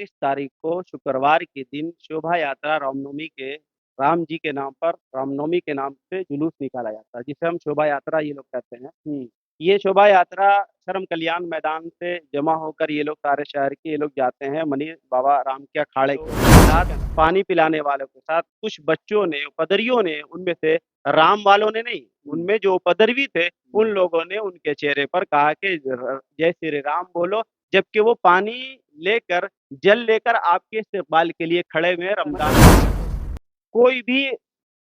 31 तारीख को शुक्रवार के दिन शोभा यात्रा रामनवमी के राम जी के नाम पर रामनवमी के नाम से जुलूस निकाला जाता है, जिसे हम शोभा यात्रा ये लोग कहते हैं। ये शोभा यात्रा धर्म कल्याण मैदान से जमा होकर ये लोग सारे शहर के ये लोग जाते हैं मनी बाबा राम के अखाड़े के साथ पानी पिलाने वालों के साथ कुछ बच्चों ने उपद्रवियों ने उनमें से राम वालों ने नहीं, उनमें जो उपद्रवी थे उन लोगों ने उनके चेहरे पर कहा कि जय श्री राम बोलो, जबकि वो पानी लेकर जल लेकर आपके इस्तेमाल के लिए खड़े हुए हैं रमज़ान में। कोई भी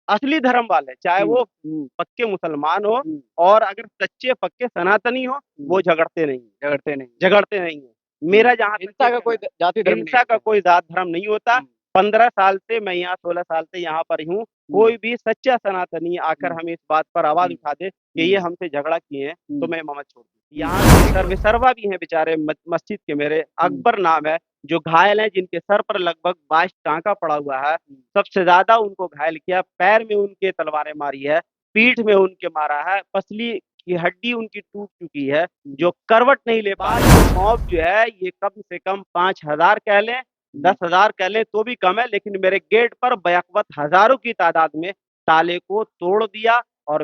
असली धर्म वाले, चाहे वो पक्के मुसलमान हो और अगर सच्चे पक्के सनातनी हो, वो झगड़ते नहीं हैं। झगड़ते नहीं हैं। मेरा जहाँ तक हिंसा का कोई जाति धर्म नहीं हिंसा का होता। कोई जात धर्म नहीं होता। 15 साल से मैं यहाँ 16 साल से यहाँ पर हूँ। कोई भी सच्चा सनातनी आकर हमें इस बात पर आवाज़ उठा दे कि ये हमसे झगड़ा किए हैं, तो मैं मत छोड़ दूँ। यहाँ के सर्वेसर्वा भी हैं बेचारे मस्जिद के मेरे, अकबर नाम है, जो घायल हैं, जिनके सर पर लगभग 22 टाँका पड़ा हुआ है। सबसे ज़्यादा उनको घायल किया, पैर में उनके तलवारें मारी है, पीठ में उनके मारा है, पसली की हड्डी उनकी टूट चुकी है, जो करवट नहीं ले पा रहे। मौत जो है ये कम से कम 5000 कह लें, 10,000 कह लें तो भी कम है, लेकिन मेरे गेट पर बैक-वक़्त हज़ारों की तादाद में ताले को तोड़ दिया और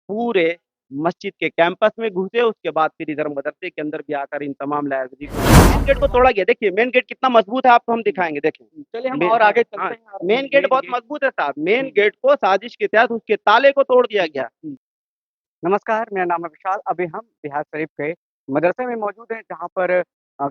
पूरे मस्जिद के कैंपस में घुसे, उसके बाद फिर इधर मदरसे के अंदर भी आकर इन तमाम लाइब्रेरी को मेन गेट को तोड़ा गया। देखिए मेन गेट कितना मज़बूत है आपको हम दिखाएँगे, देखें। चलिए हम मेन और आगे हाँ, चलते हैं। मेन गेट बहुत मज़बूत है साहब। मेन गेट को साजिश के तहत उसके ताले को तोड़ दिया गया। नमस्कार, मेरा नाम है विशाल। अभी हम बिहार शरीफ के मदरसे में मौजूद हैं, जहाँ पर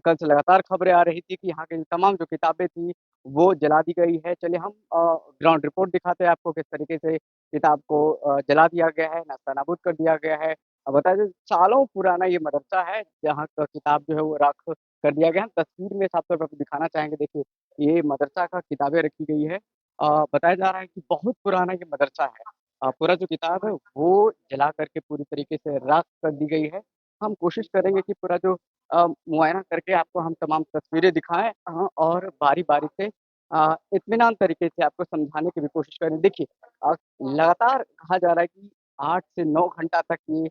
कल से लगातार खबरें आ रही थी कि यहाँ की तमाम जो किताबें थी, वो जला दी गई है। चलिए हम ग्राउंड रिपोर्ट दिखाते हैं आपको किस तरीके से किताब को जला दिया गया है, नास्ता-नाबूद कर दिया गया है। बता दें सालों पुराना ये मदरसा है, जहाँ का किताब जो है वो राख कर दिया गया है। हम तस्वीर में साफ तौर पे आपको दिखाना चाहेंगे, देखिए ये मदरसा का किताबें रखी गई है। बताया जा रहा है कि बहुत पुराना ये मदरसा है। पूरा जो किताब है वो जला करके पूरी तरीके से राख कर दी गई है। हम कोशिश करेंगे कि पूरा जो मुआयना करके आपको हम तमाम तस्वीरें दिखाएँ और बारी-बारी से इत्मीनान तरीके से आपको समझाने की भी कोशिश करें। देखिए लगातार कहा जा रहा है कि 8 से 9 घंटा तक ये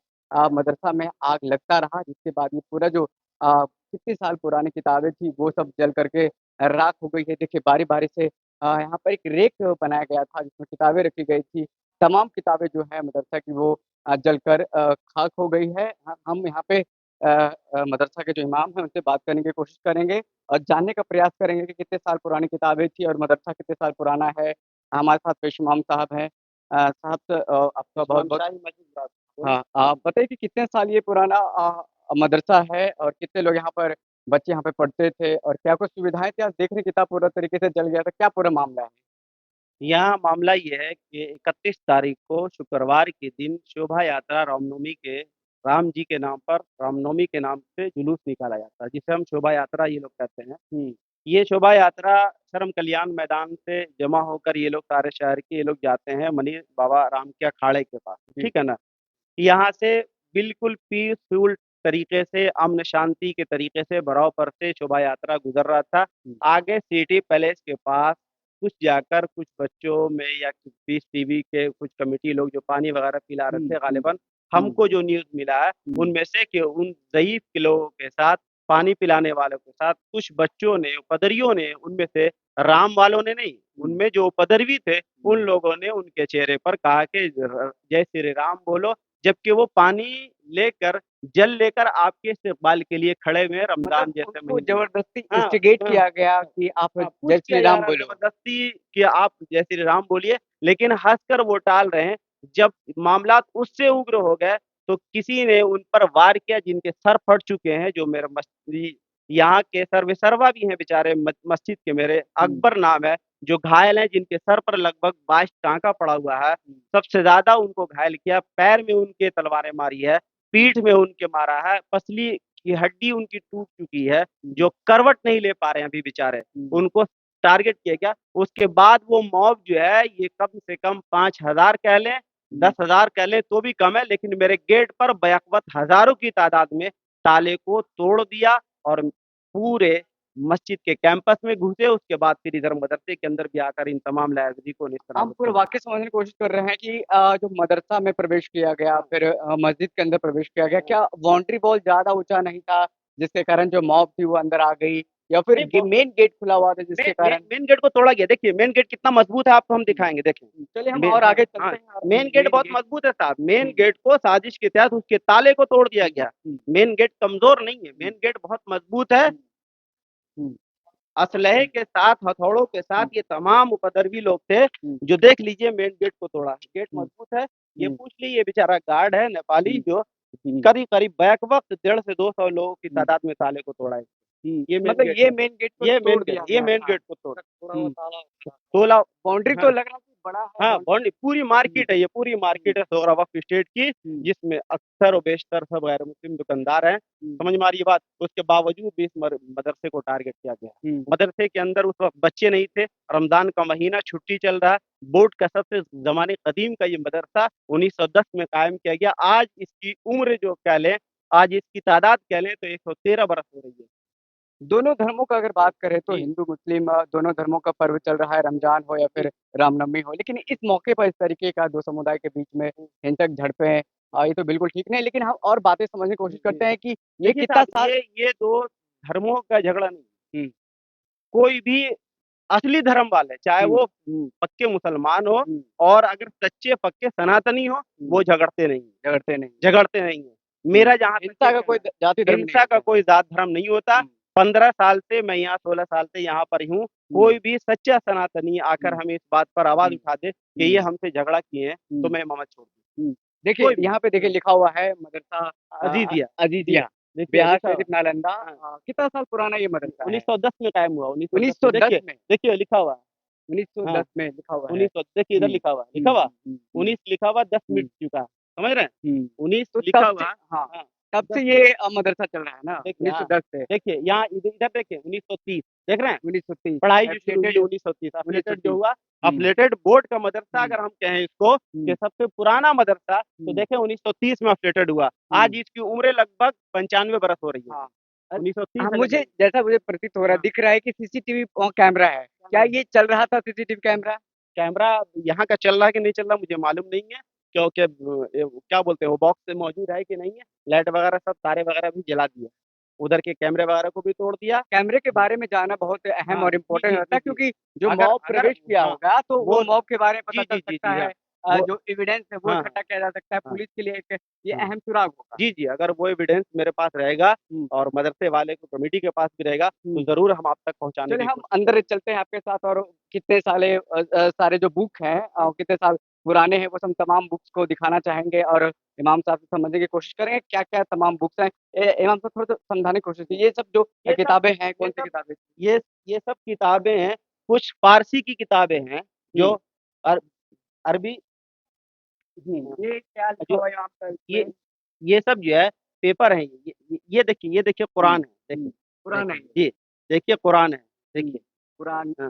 मदरसा में आग लगता रहा, जिसके बाद ये पूरा जो कितने साल पुरानी किताबें थी वो सब जल करके राख हो गई है। देखिए बारी-बारी से यहाँ पर एक रेक बनाया गया था जिसमें किताबें रखी गई थी। तमाम किताबें जो है मदरसा की वो जलकर खाक हो गई है। हम यहाँ पे मदरसा के जो इमाम हैं उनसे बात करने की कोशिश करेंगे और जानने का प्रयास करेंगे कि कितने साल पुरानी किताबें थी और मदरसा कितने साल पुराना है। हमारे साथ पेश इमाम साहब हैं। साहब आपका बहुत-बहुत हाँ, आप बताइए कि कितने साल ये पुराना मदरसा है और कितने लोग यहाँ पर बच्चे यहाँ पे पढ़ते थे और क्या कुछ सुविधाएँ थी? आज देख रहे हैं किताब पूरा तरीके से जल गया था, क्या पूरा मामला है? यहाँ मामला ये है कि 31 तारीख को शुक्रवार के दिन शोभा यात्रा रामनवमी के राम जी के नाम पर रामनवमी के नाम से जुलूस निकाला जाता है, जिसे हम शोभा यात्रा ये लोग कहते हैं। ये शोभा यात्रा धर्म कल्याण मैदान से जमा होकर ये लोग सारे शहर के ये लोग जाते हैं मनी बाबा राम के अखाड़े के पास, जी। ठीक है ना? यहाँ से बिल्कुल पीसफुल तरीके से, अमन शांति के तरीके से बराबर से शोभा यात्रा गुज़र रहा था। आगे सिटी पैलेस के पास कुछ जाकर कुछ बच्चों में या पीस टीवी के कुछ कमिटी लोग जो पानी वगैरह पिला रहे थे गालिबन, हमको जो न्यूज़ मिला है उनमें से कि उन ज़ईफ़ के लोगों के साथ, पानी पिलाने वालों के साथ कुछ बच्चों ने, उपद्रवियों ने उनमें से राम वालों ने नहीं, उनमें जो उपद्रवी थे उन लोगों ने उनके चेहरे पर कहा कि जय श्री राम बोलो, जबकि वो पानी लेकर जल लेकर आपके इस्तेमाल के लिए खड़े हुए हैं रमज़ान मतलब जैसे उनको महीने में। ज़बरदस्ती हाँ, इंस्टिगेट हाँ। किया गया कि आप हाँ, पुश जय किया श्री जा राम रहा है बोलो। ज़बरदस्ती कि आप जय श्री राम बोलिए, लेकिन हँसकर वो टाल रहे हैं। जब मामलात उससे उग्र हो गए, तो किसी ने उन पर वार किया जिनके सर फट चुके हैं, जो मेरा यहाँ के सर्वेसर्वा भी हैं बेचारे मस्जिद के मेरे, अकबर नाम है, जो घायल हैं, जिनके सर पर लगभग 22 टाँका पड़ा हुआ है। सबसे ज़्यादा उनको घायल किया, पैर में उनके तलवारें मारी है, पीठ में उनके मारा है, पसली की हड्डी उनकी टूट चुकी है, जो करवट नहीं ले पा रहे हैं अभी बेचारे। उनको टारगेट किया गया। उसके बाद वो मॉब जो है ये कम से कम 5000 कह लें, 10,000 कह लें तो भी कम है, लेकिन मेरे गेट पर बैक-वक़्त हज़ारों की तादाद में ताले को तोड़ दिया और पूरे मस्जिद के कैंपस में घुसे, उसके बाद फिर इधर मदरसे के अंदर भी आकर इन तमाम लाइब्रेरी को हम नेस्तनाबूद पूरा कर दिया। वाक़या समझने की कोशिश कर रहे हैं कि जो मदरसा में प्रवेश किया गया, फिर मस्जिद के अंदर प्रवेश किया गया, क्या बाउंड्री वॉल ज़्यादा ऊँचा नहीं था, जिसके कारण जो मॉब थी वो अंदर आ गई? या फिर नहीं, मेन गेट खुला हुआ था जिसके कारण? मेन गेट को तोड़ा गया। देखिए मेन गेट कितना मजबूत है आपको हम दिखाएंगे, देखिए। चलिए हम मेन और हाँ आगे हाँ चलते हैं और मेन गेट मेन बहुत गेट। मजबूत है साहब। मेन हम्म, गेट को साजिश के तहत उसके ताले को तोड़ दिया गया। हम्म, मेन गेट कमजोर नहीं है, हम्म, मेन गेट बहुत मजबूत है। हम्म, हम्म, असलहे के साथ, हथौड़ों के साथ हम्म, ये तमाम उपद्रवी लोग थे, हम्म, जो देख लीजिए मेन गेट को तोड़ा। गेट हम्म, मजबूत है। ये हम्म, पूछ लीजिए, बेचारा गार्ड है नेपाली, हम्म, जो हम्म, करीब करीब बैक वक्त 150 से 200 लोगों की हम्म, तादाद में ताले को तोड़ा है। ये मेन मतलब गेट ये है। मेन गेट को ये तोड़ मेन गेट दिया ये गया मेन था। गेट को तोड़ा। थोड़ा वो ताला तोला। बाउंड्री तो हाँ लग रहा है कि बड़ा है हाँ, बाउंड्री। बाउंड्री पूरी हम्म, मार्केट है, ये पूरी हम्म, मार्केट है सोहरा वक्फ स्टेट की, हम्म, जिसमें अक्सर और बेशतर सब गैर मुस्लिम दुकानदार हैं। हम्म, समझ में आ रही है बात। उसके बावजूद भी इस मदरसे को टारगेट किया गया। हम्म, मदरसे के अंदर उस वक्त बच्चे नहीं थे, रमजान का महीना, छुट्टी चल रहा है। बोर्ड का सबसे जमाने कदीम का ये मदरसा 1910 में कायम किया गया। आज इसकी उम्र जो कह लें, आज इसकी तादाद कह लें तो 113 बरस हो रही है। दोनों धर्मों का अगर बात करें तो जी हिंदू मुस्लिम दोनों धर्मों का पर्व चल रहा है, रमजान हो या जी फिर रामनवमी हो, लेकिन इस मौके पर इस तरीके का दो समुदाय के बीच में हिंसक झड़पें, ये तो बिल्कुल ठीक नहीं है। लेकिन हम और बातें समझने की कोशिश जी। करते हैं कि ये देखिए कितना साहब, साल। ये दो धर्मों का झगड़ा नहीं। हम्म, कोई भी असली धर्म वाले, चाहे हम्म, वो पक्के मुसलमान हो हम्म, और अगर सच्चे पक्के सनातनी हो, हम्म, वो झगड़ते नहीं है। झगड़ते नहीं है। झगड़ते नहीं है। मेरा जहां तक ये हिंसा का कहना कोई है, जाति धर्म नहीं हिंसा का होता है। कोई जात धर्म नहीं होता। हम्म, 15 साल से मैं यहाँ, 16 साल से यहाँ पर हूँ। हम्म, कोई भी सच्चा सनातनी आकर हम्म, हमें इस बात पर आवाज हम्म, उठा दे कि ये हम्म, हमसे झगड़ा किए हैं, तो हम्म, मैं ममत छोड़ दूँ। हम्म। देखिए कोई भी। यहाँ पे देखिए लिखा हुआ है मदरसा अजीजिया। जी, अजीजिया, देखिए बिहार लिखा हुआ। शरीफ नालंदा। हाँ, कितना साल पुराना ये मदरसा है? 1910 में कायम हुआ, 1910 में। 1910 देखिए में। देखिए लिखा हुआ है। हाँ, 1910 में लिखा हुआ है। 1900, देखिए इधर लिखा हुआ है, लिखा हुआ। 19 लिखा हुआ, 10 मिट हुँ, चुका। समझ रहे हैं? हुँ। 19 तो लिखा तब से, हुआ। हाँ, हाँ, तब 10 से मिनट। ये मदरसा चल रहा है ना देखिए, हाँ, 1910 से? देखिए यहाँ इधर इधर देखिए 1930, देख रहे हैं? 1930 पढ़ाई जो शुरू हुई एफिलिएटेड 1930, अफिलिएटेड जो 1930। हुआ, हुँ, अफिलिएटेड बोर्ड का मदरसा हुँ, अगर हम कहें इसको कि हुँ, सबसे पुराना मदरसा, तो हुँ, देखें 1930 में अफिलिएटेड हुआ। आज हुँ। इसकी उम्र लगभग 95 बरस हो रही है। हाँ। 1930 हाँ, अगर मुझे नहीं। जैसा मुझे प्रतीत हो रहा है, हाँ, दिख रहा है कि सीसीटीवी कैमरा है। क्या ये चल रहा था सीसीटीवी कैमरा? कैमरा यहाँ का चल रहा है कि नहीं चल रहा मुझे मालूम नहीं है, क्योंकि क्या बोलते हैं वो बॉक्स में मौजूद है कि नहीं है। लाइट वगैरह सब तारे वगैरह भी जला दिए, उधर के कैमरे वगैरह को भी तोड़ दिया। कैमरे के बारे में जानना बहुत अहम हाँ और जी इम्पोर्टेंट जी होता जी है, जी। क्योंकि जो अगर मॉब अगर प्रवेश किया हाँ होगा तो वो वो मॉब के बारे में पता जी चल जी जी सकता जी हाँ है। वो जो एविडेंस है वो हाँ इकट्ठा किया जा सकता है, हाँ पुलिस के लिए एक ये हाँ अहम सुराग होगा। जी जी, अगर वो एविडेंस मेरे पास रहेगा हुँ, और मदरसे वाले को कमेटी के पास भी रहेगा, तो हुँ। जरूर हम आप तक पहुंचाने चलिए की हम कोशिश अंदर करेंगे। चलते हैं आपके साथ, और कितने सारे जो बुक हैं कितने साल पुराने हैं, वो हम तमाम बुक्स को दिखाना चाहेंगे और इमाम साहब से समझने की कोशिश करेंगे क्या-क्या तमाम बुक्स हैं। इमाम साहब थोड़ा-सा समझाने की कोशिश कीजिए, ये सब जो ये सब किताबें हैं, ये कौन-सी सब किताबें? ये ये सब किताबें हैं। कुछ फारसी की किताबें हैं, जो हुँ, अर, अरबी, हुँ। ये क्या लिखा जो हुआ है यहाँ पर ये इसमें? ये सब जो है पेपर है। ये देखिए हुँ, कुरान है। हुँ। देखिए पुराना है ये। जी, देखिए कुरान है। हुँ, देखिए, कुरान। हाँ,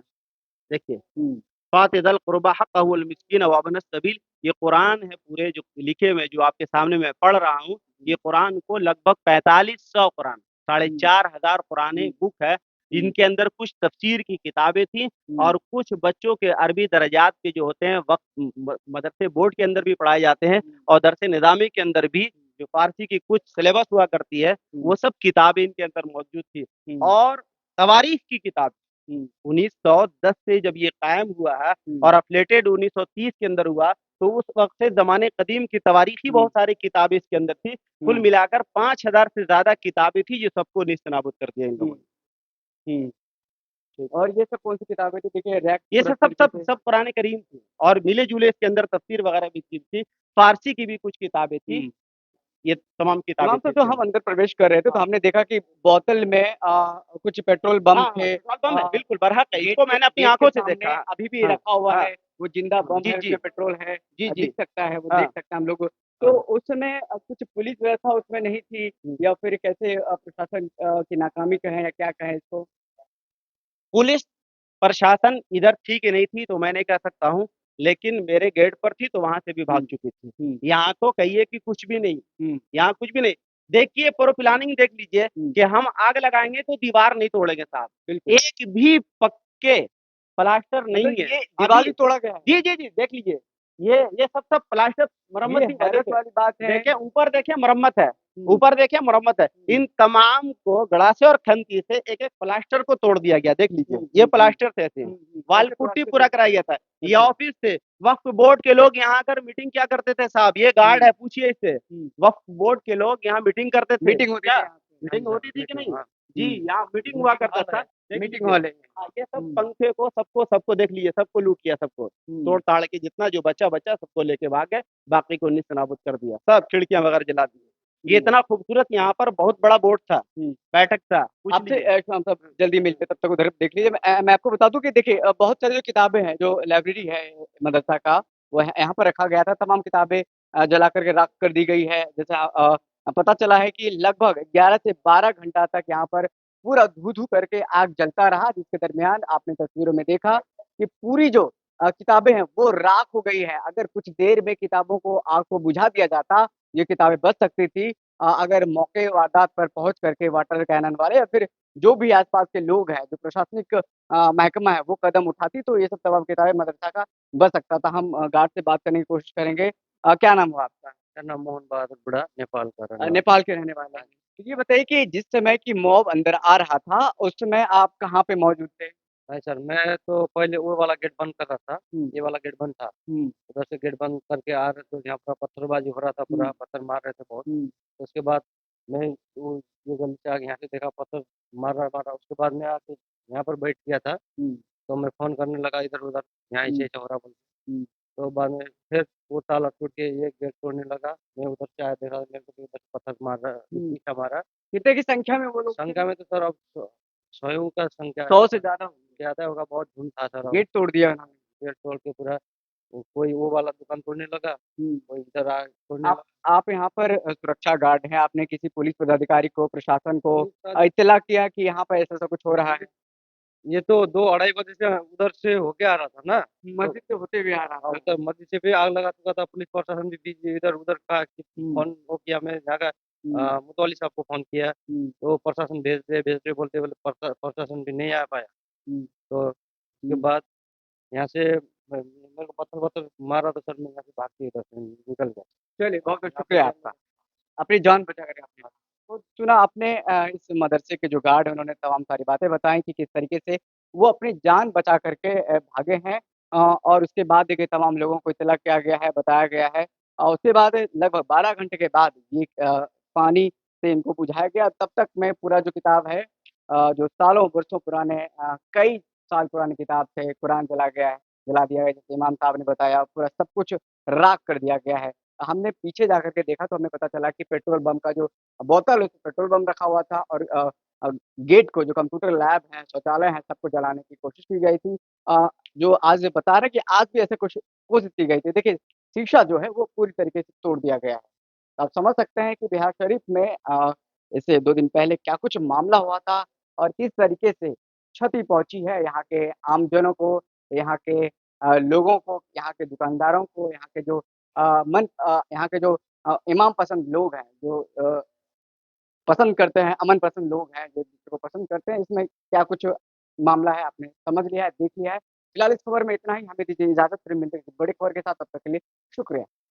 देखिए हुँ, फातिदल कुरबा हक़्क़हु वल मिस्कीन व अबन सबील। ये कुरान है पूरे जो लिखे हुए, जो आपके सामने मैं पढ़ रहा हूँ। ये कुरान को लगभग 4500 कुरान, साढ़े हुँ, 4,000 पुराने हुँ, बुक है। हुँ, इनके अंदर कुछ तफसीर की किताबें थी हुँ, और कुछ बच्चों के अरबी दर्जात के जो होते हैं वक्त मदरसे बोर्ड के अंदर भी पढ़ाए जाते हैं, हुँ, और दरस निज़ामी के अंदर भी जो फारसी की कुछ सिलेबस हुआ करती है, हुँ, वो सब किताबें इनके अंदर मौजूद थी। हुँ, और तवारीख की किताब हुँ, 1910 से जब ये कायम हुआ है हुँ, और अपलेटेड 1930 के अंदर हुआ, तो उस वक़्त से ज़माने कदीम की तवारीखी हुँ, बहुत सारी किताबें इसके अंदर थी। कुल हुँ, मिलाकर 5000 से ज़्यादा किताबें थी, जो सबको नेस्तनाबूद कर दिया इन हुँ, लोगों ने। हुँ। ठीक। और ये सब कौन-सी किताबें थी? देखिए रैक ये पूरा सब इस सब तरीके सब से। सब कुरान करीम थी और मिले-जुले इसके अंदर तफ़सीर वग़ैरह भी थी। फ़ारसी की भी कुछ किताबें थी। हुँ। ये तमाम किताबें इमाम थी साहब जब इसके हम अंदर। अंदर प्रवेश कर रहे थे तो हाँ। हमने देखा कि बोतल में कुछ पेट्रोल बम हाँ, हाँ, थे। पेट्रोल पंप है, बिल्कुल बरहक है। इसको मैंने अपनी गेट के आँखों से सामने देखा। अभी भी हाँ, रखा हुआ हाँ, है, वो जिंदा बम जी, है, जी। उसमें पेट्रोल है। जी, जी। दिख सकता है, वो देख हाँ, सकते हैं हम लोग। तो हाँ। उस समय कुछ पुलिस व्यवस्था उसमें नहीं थी, हुँ। या फिर कैसे प्रशासन की नाकामी कहें या क्या कहें इसको? पुलिस प्रशासन इधर थी कि नहीं थी तो मैं नहीं कह सकता हूँ, लेकिन मेरे गेट पर थी तो वहाँ से भी भाग हुँ, चुकी थी। हुँ, यहाँ तो कहिए कि कुछ भी नहीं, हुँ, यहाँ कुछ भी नहीं। देखिए पूरा प्लानिंग देख लीजिए हुँ, कि हम आग लगाएँगे तो दीवार नहीं तोड़ेंगे साहब। बिल्कुल। एक भी पक्के प्लास्टर मतलब नहीं है। ये अभी दीवार भी तोड़ा गया है? जी, जी, जी, देख लीजिए। ये सब सब प्लास्टर मरम्मत ये ही है, हैरत देखिए। वाली बात है। देखिए ऊपर देखिए मरम्मत है। हुँ, ऊपर देखिए मुरम्मत है। हुँ, इन तमाम को गड़ासे और खंती से एक-एक प्लास्टर को तोड़ दिया गया, देख लीजिए। हुँ, ये हुँ, हुँ, प्लास्टर थे ऐसे। वॉल कैसे पुट्टी प्लास्टर पूरा तोड़ कराया दिया? गया था। ये अच्छा, ऑफिस थे, वक्फ बोर्ड के लोग यहाँ आकर मीटिंग क्या करते थे साहब, ये गार्ड हुँ, है, पूछिए इससे। हुँ, वक्फ बोर्ड के लोग यहाँ मीटिंग करते थे, मीटिंग होती क्या? थी यहाँ पे। हाँ मीटिंग जी, हाँ, होती थी कि मीटिंग नहीं? हाँ, जी, हुँ, यहाँ मीटिंग हुआ मीटिंग करता हॉल था, है, देख मीटिंग लीजिए। हॉल है ये। हाँ, ये सब हुँ, पंखे को सबको देख लीजिए, सबको लूट किया सबको। हुँ, तोड़-ताड़ के जितना जो बचा सबको लेके भाग गए, बाकी को निस्तनाबूद कर दिया। सब खिड़कियाँ वगैरह जला दी। ये हुँ, इतना खूबसूरत यहाँ पर बहुत बड़ा बोर्ड था, हुँ। बैठक था, पूछ आपसे लीजिए। शाम साहब जल्दी मिलते हैं, तब तक उधर देख लीजिए। मैं आपको बता दूँ कि देखिए बहुत सारी जो किताबें हैं, जो लाइब्रेरी है मदरसा का, वो यहाँ पर रखा गया था। तमाम किताबें जला कर के राख कर दी गई है। जैसे पता चला है कि लगभग 11 से 12 घंटा तक यहाँ पर पूरा धू-धू करके आग जलता रहा, जिसके दरमियान आपने तस्वीरों में देखा कि पूरी जो किताबें हैं, वो राख हो गई हैं। अगर कुछ देर में किताबों को आग को बुझा दिया जाता, ये किताबें बच सकती थी। अगर मौके वारदात पर पहुँच करके वाटर कैनन वाले या फिर जो भी आस-पास के लोग हैं, जो प्रशासनिक महकमा है, वो कदम उठाती तो ये सब तमाम किताबें मदरसा का बच सकता था। हम गार्ड से बात करने की कोशिश करेंगे। क्या नाम हुआ आपका? मेरा नाम मोहन बहादुर बुढ़ा नेपाल का रहने वाला नेपाल के रहने वाले हैं। तो ये बताइए कि जिस समय कि मॉब अंदर आ रहा था, उस समय आप कहाँ पे मौजूद थे? भाई सर मैं तो पहले वो वाला गेट बंद कर रहा था, हुँ, ये वाला गेट बंद था। हुँ, उधर से गेट बंद करके आ रहे थे, यहाँ पर पत्थरबाजी हो रहा था हुँ, पूरा, पत्थर मार रहे थे बहुत। हुँ, तो उसके बाद मैं वो ये गली से आके यहाँ से देखा पत्थर मार रहा, उसके बाद मैं आके यहाँ पर बैठ गया था, हुँ, तो मैं फ़ोन करने लगा इधर-उधर, यहाँ हुँ, ऐसे-ऐसे हो रहा बोल के। हुँ, तो बाद में फिर वो ताला टूट के ये गेट तोड़ने लगा, मैं उधर से आया देखा मेरे को भी उधर से पत्थर मार रहा हुँ। ईंटा मारा। कितने की संख्या में वो लोग थे? संख्या में तो सर अब सौयों का संख्या 100 से ज़्यादा होंगे। ज़्यादा होगा, बहुत झुंड था सर अब। गेट तोड़ दिया उन्होंने। पेड़ तोड़ के पूरा कोई वो वाला दुकान तोड़ने लगा, हुँ। कोई इधर आ तोड़ने आप लगा। आप यहाँ पर सुरक्षा गार्ड हैं, आपने किसी पुलिस पदाधिकारी को, प्रशासन को पुलिस का इत्तला किया कि यहाँ पर ऐसा-ऐसा कुछ हो रहा है? ये तो 2 अढ़ाई बजे से उधर से होके आ रहा था ना, तो मस्जिद से होते हुए आ रहा था वो। उधर मस्जिद से भी आग लगा चुका था, पुलिस प्रशासन भी बीच इधर-उधर का कि हुँ, फ़ोन वो किया, मैं जाकर हुँ, मुतवल्ली साहब को फ़ोन किया, हुँ, तो प्रशासन भेज दे बोलते बोले प्रशासन भी नहीं आ पाया। हुँ, तो उसके हुँ। बाद यहाँ से मेरे को पत्थर-वत्थर मारा तो सर मैं यहाँ से भाग के इधर से निकल गया। चलिए बहुत-बहुत यहाँ पे शुक्रिया आपका। अपनी जान बचा कर आपने तो सुना आपने इस मदरसे के जो गार्ड हैं उन्होंने तमाम सारी बातें बताई कि किस तरीके से वो अपनी जान बचा करके भागे हैं और उसके बाद देखिए तमाम लोगों को इत्तला किया गया है, बताया गया है और उसके बाद लगभग 12 घंटे के बाद ये पानी से इनको बुझाया गया तब तक में पूरा जो किताब है जो सालों वर्षों पुराने कई साल पुरानी किताब थे, कुरान जला दिया गया जैसे इमाम साहब ने बताया, पूरा सब कुछ राख कर दिया गया है। हमने पीछे जाकर के देखा तो हमें पता चला कि पेट्रोल बम का जो बोतल है उसमें पेट्रोल बम रखा हुआ था और गेट को जो कंप्यूटर लैब है, शौचालय है, सबको जलाने की कोशिश की गई थी। जो आज बता रहे हैं कि आज भी ऐसे कुछ कोशिश की गई थी। देखिए, शीशा जो है वो पूरी तरीके से तोड़ दिया गया है। तो आप समझ सकते हैं कि बिहार शरीफ में इससे 2 दिन पहले क्या कुछ मामला हुआ था और किस तरीके से क्षति पहुँची है यहाँ के आमजनों को, यहाँ के लोगों को, यहाँ के दुकानदारों को, यहाँ के जो यहाँ के जो इमाम पसंद लोग हैं, जो पसंद करते हैं, अमन पसंद लोग हैं, जो दूसरे को पसंद करते हैं, इसमें क्या कुछ मामला है आपने समझ लिया है, देख लिया है। फिलहाल इस खबर में इतना ही, हमें दीजिए इजाज़त, फिर मिलते हैं किसी बड़ी खबर के साथ, तब तक के लिए शुक्रिया।